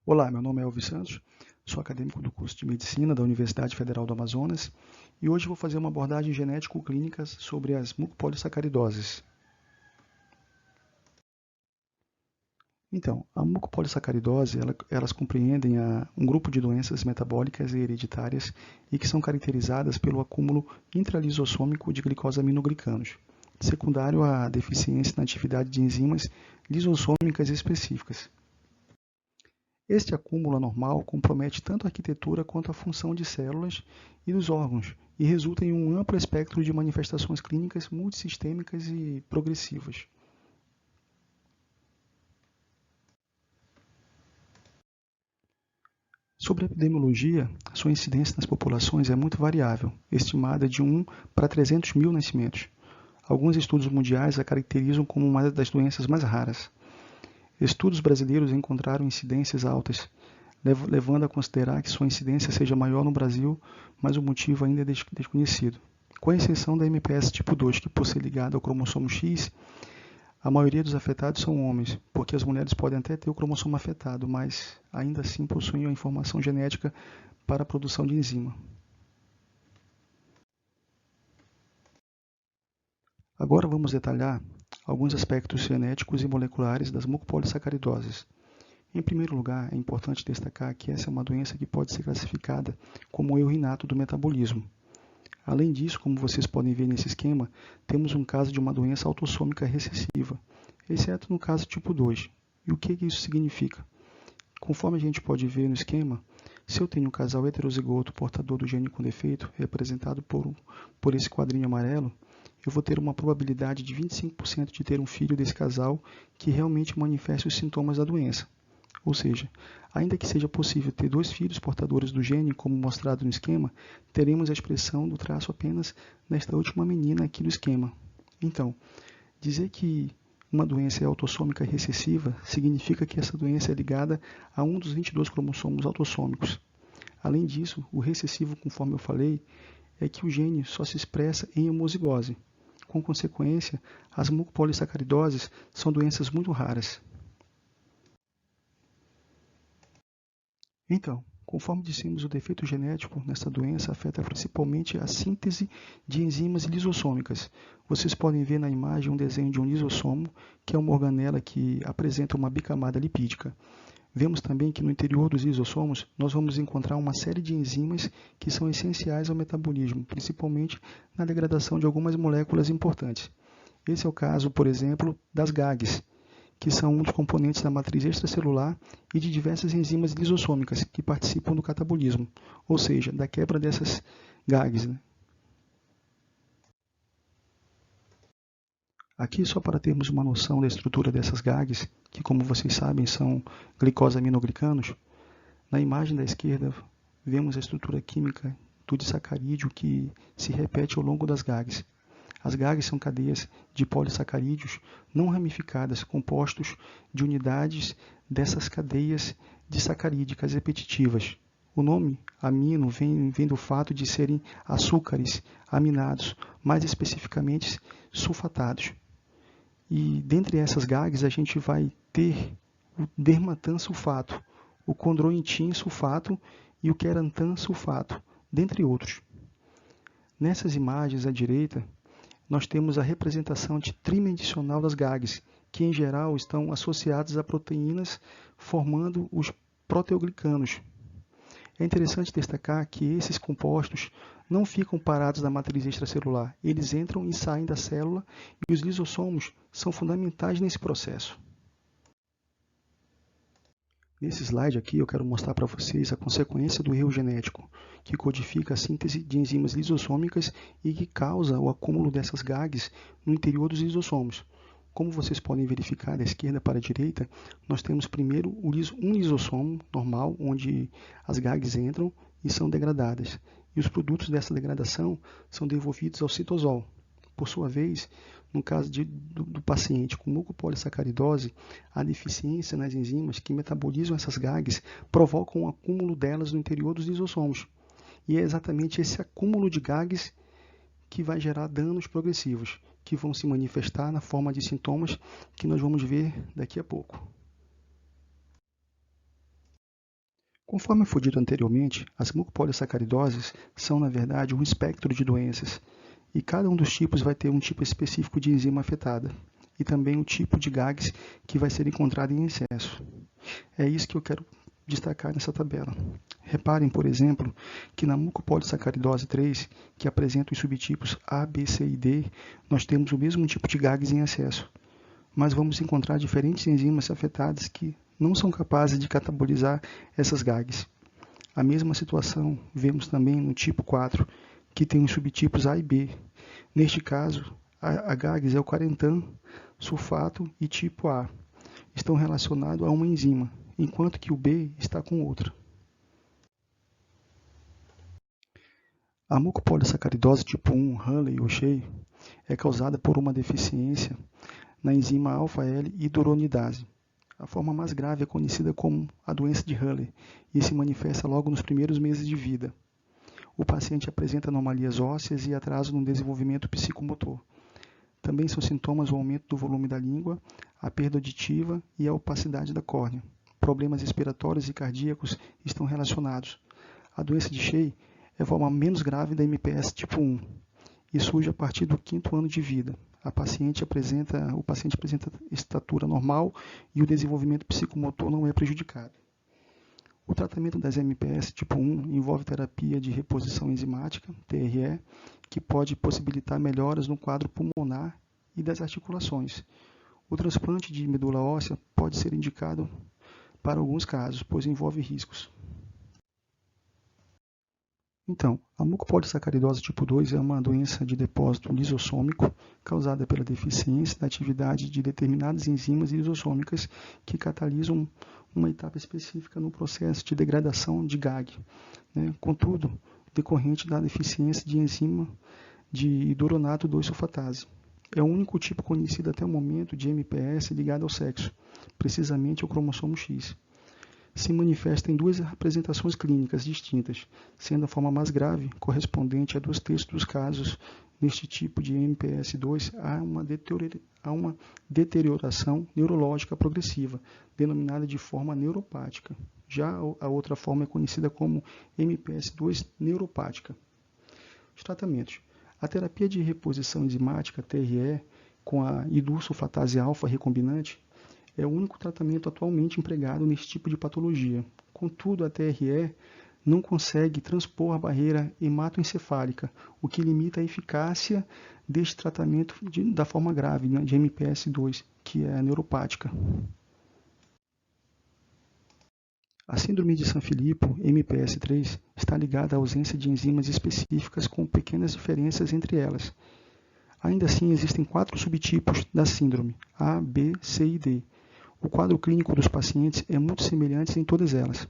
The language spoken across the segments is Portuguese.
Olá, meu nome é Elvis Santos, sou acadêmico do curso de Medicina da Universidade Federal do Amazonas e hoje vou fazer uma abordagem genético-clínica sobre as mucopolissacaridoses. Então, a mucopolissacaridose, elas compreendem um grupo de doenças metabólicas e hereditárias e que são caracterizadas pelo acúmulo intralisossômico de glicosaminoglicanos, secundário à deficiência na atividade de enzimas lisossômicas específicas. Este acúmulo anormal compromete tanto a arquitetura quanto a função de células e dos órgãos e resulta em um amplo espectro de manifestações clínicas multissistêmicas e progressivas. Sobre a epidemiologia, sua incidência nas populações é muito variável, estimada de 1 para 300 mil nascimentos. Alguns estudos mundiais a caracterizam como uma das doenças mais raras. Estudos brasileiros encontraram incidências altas, levando a considerar que sua incidência seja maior no Brasil, mas o motivo ainda é desconhecido. Com exceção da MPS tipo 2, que por ser ligada ao cromossomo X, a maioria dos afetados são homens, porque as mulheres podem até ter o cromossomo afetado, mas ainda assim possuem a informação genética para a produção de enzima. Agora vamos detalhar alguns aspectos genéticos e moleculares das mucopolissacaridoses. Em primeiro lugar, é importante destacar que essa é uma doença que pode ser classificada como erro inato do metabolismo. Além disso, como vocês podem ver nesse esquema, temos um caso de uma doença autossômica recessiva, exceto no caso tipo 2. E o que isso significa? Conforme a gente pode ver no esquema, se eu tenho um casal heterozigoto portador do gene com defeito, representado por esse quadrinho amarelo, eu vou ter uma probabilidade de 25% de ter um filho desse casal que realmente manifeste os sintomas da doença. Ou seja, ainda que seja possível ter dois filhos portadores do gene, como mostrado no esquema, teremos a expressão do traço apenas nesta última menina aqui do esquema. Então, dizer que uma doença é autossômica recessiva significa que essa doença é ligada a um dos 22 cromossomos autossômicos. Além disso, o recessivo, conforme eu falei, é que o gene só se expressa em homozigose. Com consequência, as mucopolissacaridoses são doenças muito raras. Então, conforme dissemos, o defeito genético nessa doença afeta principalmente a síntese de enzimas lisossômicas. Vocês podem ver na imagem um desenho de um lisossomo, que é uma organela que apresenta uma bicamada lipídica. Vemos também que no interior dos lisossomos nós vamos encontrar uma série de enzimas que são essenciais ao metabolismo, principalmente na degradação de algumas moléculas importantes. Esse é o caso, por exemplo, das GAGs, que são um dos componentes da matriz extracelular e de diversas enzimas lisossômicas que participam do catabolismo, ou seja, da quebra dessas GAGs. Aqui, só para termos uma noção da estrutura dessas GAGs, que como vocês sabem são glicosaminoglicanos, na imagem da esquerda vemos a estrutura química do disacarídeo que se repete ao longo das GAGs. As GAGs são cadeias de polissacarídeos não ramificadas, compostos de unidades dessas cadeias disacarídicas repetitivas. O nome amino vem do fato de serem açúcares aminados, mais especificamente sulfatados. E dentre essas GAGs a gente vai ter o dermatan sulfato, o condroitin sulfato e o querantan sulfato, dentre outros. Nessas imagens à direita, nós temos a representação tridimensional das GAGs, que em geral estão associadas a proteínas formando os proteoglicanos. É interessante destacar que esses compostos não ficam parados na matriz extracelular, eles entram e saem da célula e os lisossomos são fundamentais nesse processo. Nesse slide aqui eu quero mostrar para vocês a consequência do erro genético, que codifica a síntese de enzimas lisossômicas e que causa o acúmulo dessas GAGs no interior dos lisossomos. Como vocês podem verificar da esquerda para a direita, nós temos primeiro um lisossomo normal, onde as GAGs entram e são degradadas. E os produtos dessa degradação são devolvidos ao citosol. Por sua vez, no caso do paciente com mucopolissacaridose, a deficiência nas enzimas que metabolizam essas GAGs provocam um acúmulo delas no interior dos lisossomos. E é exatamente esse acúmulo de GAGs que vai gerar danos progressivos, que vão se manifestar na forma de sintomas que nós vamos ver daqui a pouco. Conforme foi dito anteriormente, as mucopolissacaridoses são, na verdade, um espectro de doenças, e cada um dos tipos vai ter um tipo específico de enzima afetada, e também o tipo de GAGs que vai ser encontrado em excesso. É isso que eu quero destacar nessa tabela. Reparem, por exemplo, que na mucopolissacaridose 3, que apresenta os subtipos A, B, C e D, nós temos o mesmo tipo de GAGs em excesso, mas vamos encontrar diferentes enzimas afetadas que não são capazes de catabolizar essas GAGs. A mesma situação vemos também no tipo 4, que tem os subtipos A e B. Neste caso, a GAGs é o quarentan, sulfato e tipo A. Estão relacionados a uma enzima, enquanto que o B está com outra. A mucopolissacaridose tipo 1, Hurley ou Shea, é causada por uma deficiência na enzima alfa-L-hidroronidase. A forma mais grave é conhecida como a doença de Hurley e se manifesta logo nos primeiros meses de vida. O paciente apresenta anomalias ósseas e atraso no desenvolvimento psicomotor. Também são sintomas o aumento do volume da língua, a perda auditiva e a opacidade da córnea. Problemas respiratórios e cardíacos estão relacionados. A doença de Shea é a forma menos grave da MPS tipo 1 e surge a partir do 5º ano de vida. O paciente apresenta estatura normal e o desenvolvimento psicomotor não é prejudicado. O tratamento das MPS tipo 1 envolve terapia de reposição enzimática, TRE, que pode possibilitar melhoras no quadro pulmonar e das articulações. O transplante de medula óssea pode ser indicado para alguns casos, pois envolve riscos. Então, a mucopolissacaridose tipo 2 é uma doença de depósito lisossômico causada pela deficiência da atividade de determinadas enzimas lisossômicas que catalisam uma etapa específica no processo de degradação de GAG, contudo, decorrente da deficiência de enzima de hidronato 2-sulfatase. É o único tipo conhecido até o momento de MPS ligado ao sexo, precisamente ao cromossomo X. Se manifesta em duas apresentações clínicas distintas, sendo a forma mais grave, correspondente a 2/3 dos casos neste tipo de MPS 2, há uma deterioração neurológica progressiva, denominada de forma neuropática. Já a outra forma é conhecida como MPS 2 neuropática. Os tratamentos. A terapia de reposição enzimática, TRE, com a idursulfatase alfa recombinante, é o único tratamento atualmente empregado nesse tipo de patologia. Contudo, a TRE não consegue transpor a barreira hematoencefálica, o que limita a eficácia deste tratamento da forma grave, de MPS 2, que é a neuropática. A síndrome de Sanfilippo, MPS 3, está ligada à ausência de enzimas específicas com pequenas diferenças entre elas. Ainda assim, existem 4 subtipos da síndrome, A, B, C e D. O quadro clínico dos pacientes é muito semelhante em todas elas.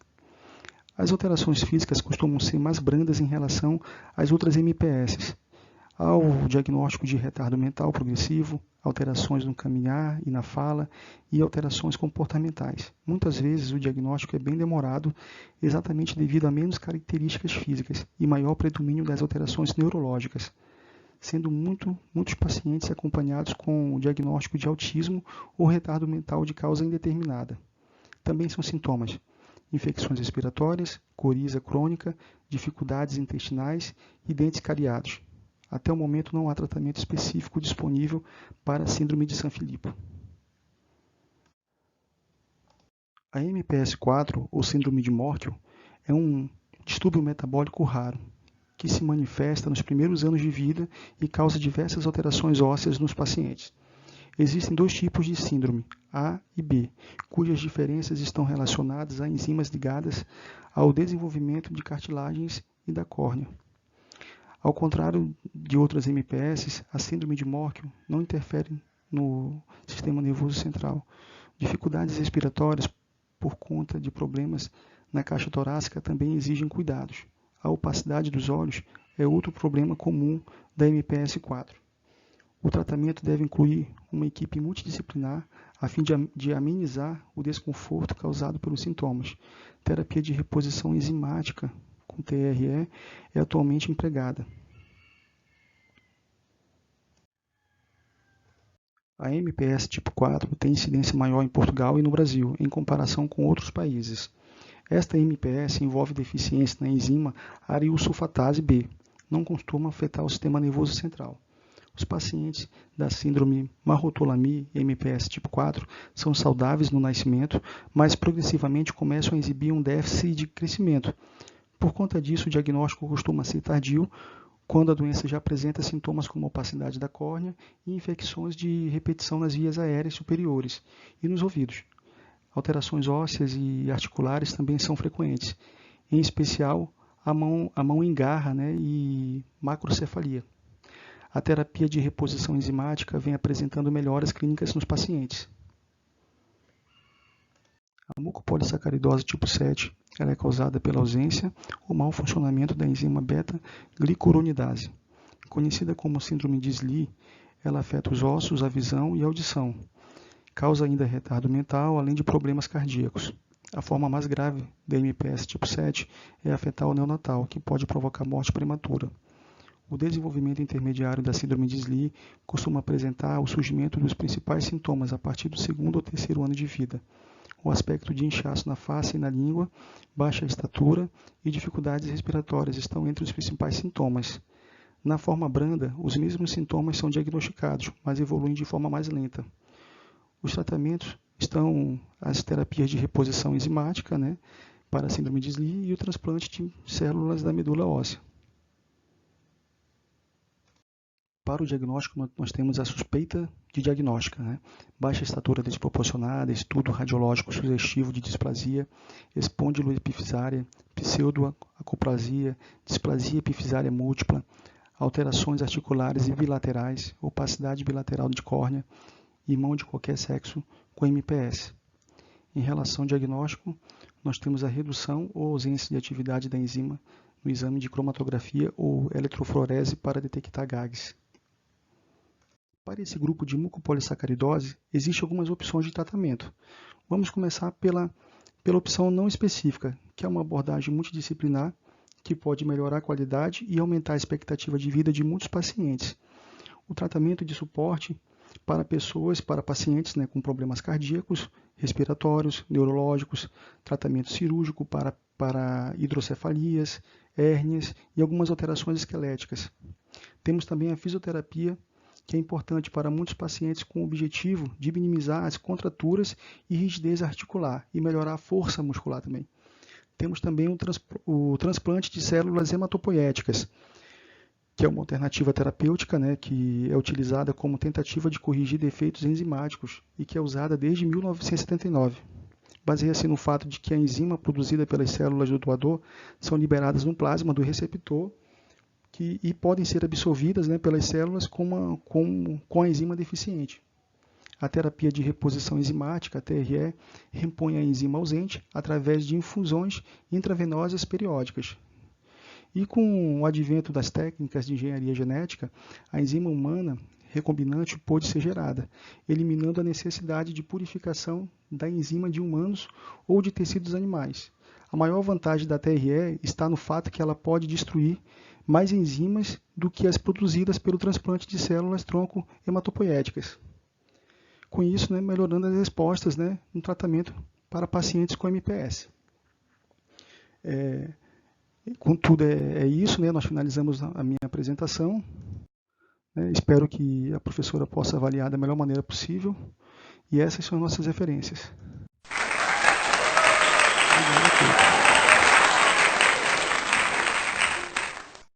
As alterações físicas costumam ser mais brandas em relação às outras MPS. Há o diagnóstico de retardo mental progressivo, alterações no caminhar e na fala e alterações comportamentais. Muitas vezes o diagnóstico é bem demorado, exatamente devido a menos características físicas e maior predomínio das alterações neurológicas, sendo muitos pacientes acompanhados com o diagnóstico de autismo ou retardo mental de causa indeterminada. Também são sintomas: infecções respiratórias, coriza crônica, dificuldades intestinais e dentes cariados. Até o momento não há tratamento específico disponível para a síndrome de Sanfilippo. A MPS 4, ou síndrome de Morkel, é um distúrbio metabólico raro, que se manifesta nos primeiros anos de vida e causa diversas alterações ósseas nos pacientes. Existem 2 tipos de síndrome, A e B, cujas diferenças estão relacionadas a enzimas ligadas ao desenvolvimento de cartilagens e da córnea. Ao contrário de outras MPS, a síndrome de Morkel não interfere no sistema nervoso central. Dificuldades respiratórias por conta de problemas na caixa torácica também exigem cuidados. A opacidade dos olhos é outro problema comum da MPS 4. O tratamento deve incluir uma equipe multidisciplinar a fim de amenizar o desconforto causado pelos sintomas. Terapia de reposição enzimática com TRE é atualmente empregada. A MPS tipo 4 tem incidência maior em Portugal e no Brasil, em comparação com outros países. Esta MPS envolve deficiência na enzima ariosulfatase B. Não costuma afetar o sistema nervoso central. Os pacientes da síndrome Marrotolami MPS tipo 4 são saudáveis no nascimento, mas progressivamente começam a exibir um déficit de crescimento. Por conta disso, o diagnóstico costuma ser tardio, quando a doença já apresenta sintomas como opacidade da córnea e infecções de repetição nas vias aéreas superiores e nos ouvidos. Alterações ósseas e articulares também são frequentes, em especial a mão engarra, e macrocefalia. A terapia de reposição enzimática vem apresentando melhoras clínicas nos pacientes. A mucopolissacaridose tipo 7 ela é causada pela ausência ou mau funcionamento da enzima beta-glicuronidase. Conhecida como síndrome de Slee, ela afeta os ossos, a visão e a audição. Causa ainda retardo mental, além de problemas cardíacos. A forma mais grave da MPS tipo 7 é afetar o neonatal, que pode provocar morte prematura. O desenvolvimento intermediário da síndrome de Slee costuma apresentar o surgimento dos principais sintomas a partir do 2º ou 3º ano de vida. O aspecto de inchaço na face e na língua, baixa estatura e dificuldades respiratórias estão entre os principais sintomas. Na forma branda, os mesmos sintomas são diagnosticados, mas evoluem de forma mais lenta. Os tratamentos estão as terapias de reposição enzimática, para a síndrome de Slee e o transplante de células da medula óssea. Para o diagnóstico, nós temos a suspeita de diagnóstica, baixa estatura desproporcionada, estudo radiológico sugestivo de displasia, espondiloepifisária, pseudoacoplasia, displasia epifisária múltipla, alterações articulares e bilaterais, opacidade bilateral de córnea e mão de qualquer sexo com MPS. Em relação ao diagnóstico, nós temos a redução ou ausência de atividade da enzima no exame de cromatografia ou eletroforese para detectar GAGs. Para esse grupo de mucopolissacaridose, existem algumas opções de tratamento. Vamos começar pela opção não específica, que é uma abordagem multidisciplinar que pode melhorar a qualidade e aumentar a expectativa de vida de muitos pacientes. O tratamento de suporte para pacientes com problemas cardíacos, respiratórios, neurológicos, tratamento cirúrgico para hidrocefalias, hérnias e algumas alterações esqueléticas. Temos também a fisioterapia, que é importante para muitos pacientes com o objetivo de minimizar as contraturas e rigidez articular e melhorar a força muscular também. Temos também o transplante de células hematopoéticas, que é uma alternativa terapêutica, que é utilizada como tentativa de corrigir defeitos enzimáticos e que é usada desde 1979. Baseia-se no fato de que a enzima produzida pelas células do doador são liberadas no plasma do receptor e podem ser absorvidas pelas células com a enzima deficiente. A terapia de reposição enzimática, a TRE, repõe a enzima ausente através de infusões intravenosas periódicas. E com o advento das técnicas de engenharia genética, a enzima humana recombinante pôde ser gerada, eliminando a necessidade de purificação da enzima de humanos ou de tecidos animais. A maior vantagem da TRE está no fato que ela pode destruir mais enzimas do que as produzidas pelo transplante de células tronco hematopoéticas. Com isso, melhorando as respostas no tratamento para pacientes com MPS. Contudo, é isso, nós finalizamos a minha apresentação. Espero que a professora possa avaliar da melhor maneira possível. E essas são as nossas referências.